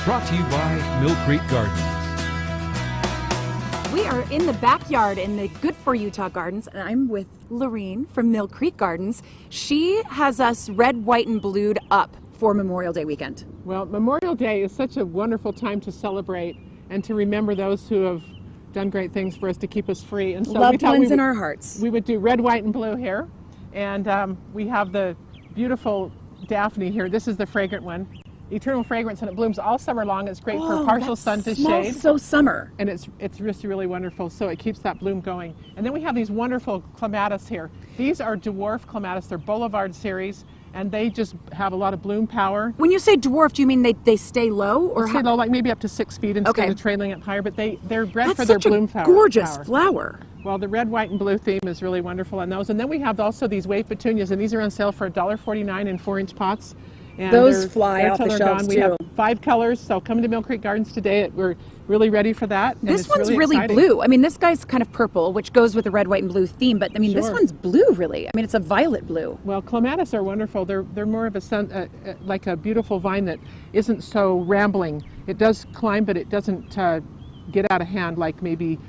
Brought to you by Millcreek Gardens. We are in the backyard in the Good4Utah gardens, and I'm with Lorene from Millcreek Gardens. She has us red, white, and blued up for Memorial Day weekend. Well, Memorial Day is such a wonderful time to celebrate and to remember those who have done great things for us to keep us free. And so Loved ones in our hearts. We would do red, white, and blue here. And we have the beautiful Daphne here. This is the fragrant one. Eternal fragrance, and it blooms all summer long. It's great for partial sun to shade. So summer. And it's just really wonderful, so it keeps that bloom going. And then we have these wonderful clematis here. These are dwarf clematis. They're Boulevard series, and they just have a lot of bloom power. When you say dwarf, do you mean they stay low? Or stay low, like maybe up to 6 feet instead of trailing up higher, but they're bred for their bloom power. That's such a gorgeous flower. Well, the red, white, and blue theme is really wonderful on those. And then we have also these wave petunias, and these are on sale for $1.49 in 4-inch pots. And those fly off the shelves We have 5 colors, so come to Millcreek Gardens today. We're really ready for that. This one's really blue. I mean, this guy's kind of purple, which goes with the red, white, and blue theme, but I mean, this one's blue, really. I mean, it's a violet blue. Well, clematis are wonderful. They're more of a like a beautiful vine that isn't so rambling. It does climb, but it doesn't get out of hand like maybe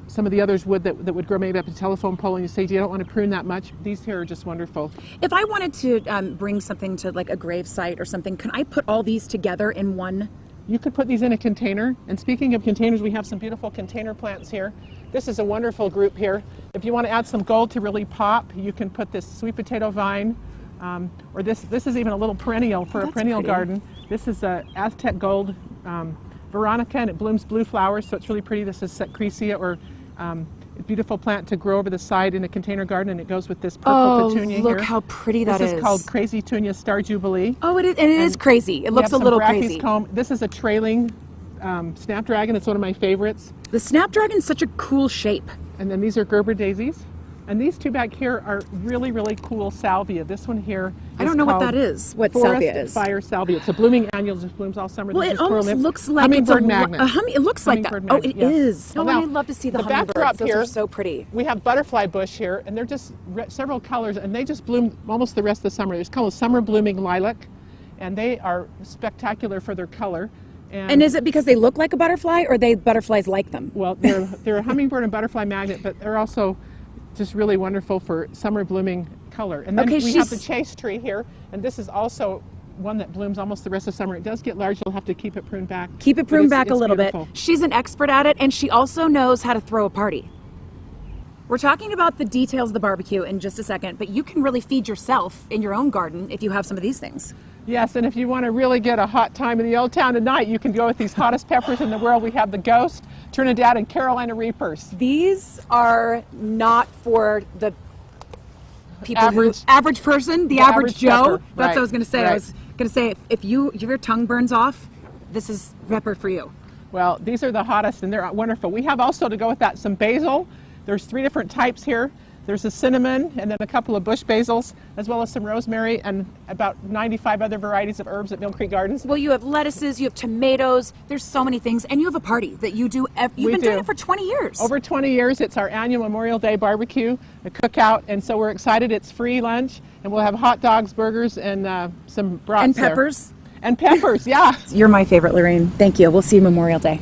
some of the others would that would grow maybe up a telephone pole, and you say you don't want to prune that much. These here are just wonderful. If I wanted to bring something to like a grave site or something, can I put all these together in one? You could put these in a container. And speaking of containers, we have some beautiful container plants here. This is a wonderful group here. If you want to add some gold to really pop, you can put this sweet potato vine, or this is even a little perennial for a perennial garden. This is a Aztec gold Veronica, and it blooms blue flowers, so it's really pretty. This is Secretia, or a beautiful plant to grow over the side in a container garden, and it goes with this purple petunia here. Look how pretty that is. This is called Crazy Tunia Star Jubilee. Oh, it is, and it is crazy. It looks a little crazy. This is a trailing snapdragon. It's one of my favorites. The snapdragon is such a cool shape. And then these are Gerber daisies. And these two back here are really, really cool salvia. This one here is I don't know what that is. What salvia is? Fire salvia. It's a blooming annual, just blooms all summer. Well, it almost looks like hummingbird magnet. It looks like that. Oh, it is. Well, I love to see the hummingbirds. Those are so pretty. We have butterfly bush here, and they're just several colors, and they just bloom almost the rest of the summer. It's called a summer blooming lilac, and they are spectacular for their color. And is it because they look like a butterfly, or butterflies like them? Well, they're a hummingbird and butterfly magnet, but they're also just really wonderful for summer blooming color. And then we have the chase tree here, and this is also one that blooms almost the rest of summer. It does get large. You'll have to keep it pruned back. Keep it pruned back a little bit. She's an expert at it, and she also knows how to throw a party. We're talking about the details of the barbecue in just a second, but you can really feed yourself in your own garden if you have some of these things. Yes, and if you want to really get a hot time in the old town tonight, you can go with these hottest peppers in the world. We have the Ghost, Trinidad, and Carolina Reapers. These are not for the people average person, the average Joe. That's what I was going to say. I was going to say if your tongue burns off, this is pepper for you. Well, these are the hottest, and they're wonderful. We have also, to go with that, some basil. There's 3 different types here. There's a cinnamon, and then a couple of bush basils, as well as some rosemary, and about 95 other varieties of herbs at Millcreek Gardens. Well, you have lettuces, you have tomatoes, there's so many things, and you have a party that you do. You've been doing it for 20 years. Over 20 years. It's our annual Memorial Day barbecue, a cookout, and so we're excited. It's free lunch, and we'll have hot dogs, burgers, and some brats and peppers. And peppers, yeah. You're my favorite, Lorene. Thank you. We'll see you Memorial Day.